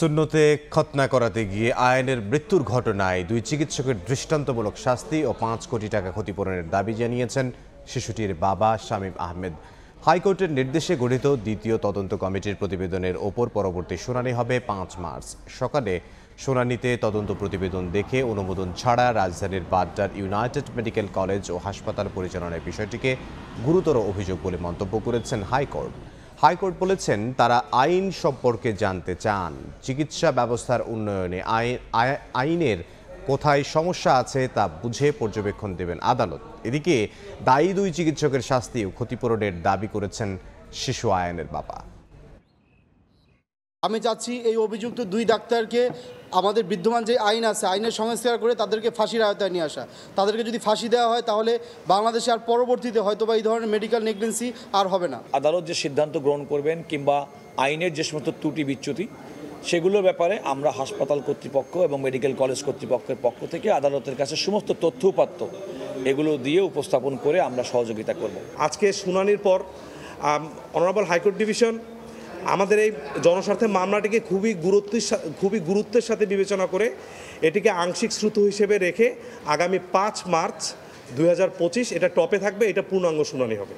সুন্নতে খতনা করাতে গিয়ে আয়নের মৃত্যুর ঘটনায় দুই চিকিৎসকের দৃষ্টান্তমূলক শাস্তি ও ৫ কোটি টাকা ক্ষতিপূরণের দাবি জানিয়েছেন শিশুটির বাবা শামীম আহমেদ। হাইকোর্টের নির্দেশে গঠিত দ্বিতীয় তদন্ত কমিটির প্রতিবেদনের ওপর পরবর্তী শুনানি হবে ৫ মার্চ সকালে। শুনানিতে তদন্ত প্রতিবেদন দেখে অনুমোদন ছাড়া রাজধানীর বাড্ডার ইউনাইটেড মেডিকেল কলেজ ও হাসপাতাল পরিচালনার বিষয়টিকে গুরুতর অভিযোগ বলে মন্তব্য করেছেন হাইকোর্ট। হাইকোর্ট বলেছেন, তারা আইন সম্পর্কে জানতে চান, চিকিৎসা ব্যবস্থার উন্নয়নে আইনের কোথায় সমস্যা আছে তা বুঝে পর্যবেক্ষণ দেবেন আদালত। এদিকে দায়ী দুই চিকিৎসকের শাস্তি ও ক্ষতিপূরণের দাবি করেছেন শিশু আয়নের বাবা। আমি চাচ্ছি এই অভিযুক্ত দুই ডাক্তারকে আমাদের বিদ্যমান যে আইন আছে আইনের সংস্কার করে তাদেরকে ফাঁসির আওতায় নিয়ে আসা। তাদেরকে যদি ফাঁসি দেওয়া হয় তাহলে বাংলাদেশে আর পরবর্তীতে হয়তোবা এই ধরনের মেডিকেল নেগলিজেন্সি আর হবে না। আদালত যে সিদ্ধান্ত গ্রহণ করবেন কিংবা আইনের যে সমস্ত ত্রুটি বিচ্যুতি সেগুলোর ব্যাপারে আমরা হাসপাতাল কর্তৃপক্ষ এবং মেডিকেল কলেজ কর্তৃপক্ষের পক্ষ থেকে আদালতের কাছে সমস্ত তথ্য উপাত্ত এগুলো দিয়ে উপস্থাপন করে আমরা সহযোগিতা করব। আজকে শুনানির পর অনারেবল হাইকোর্ট ডিভিশন আমাদের এই জনস্বার্থের মামলাটিকে খুবই গুরুত্বের সাথে বিবেচনা করে এটিকে আংশিক শ্রুত হিসেবে রেখে আগামী ৫ মার্চ ২০২৫ এটা টপে থাকবে, এটা পূর্ণাঙ্গ শুনানি হবে।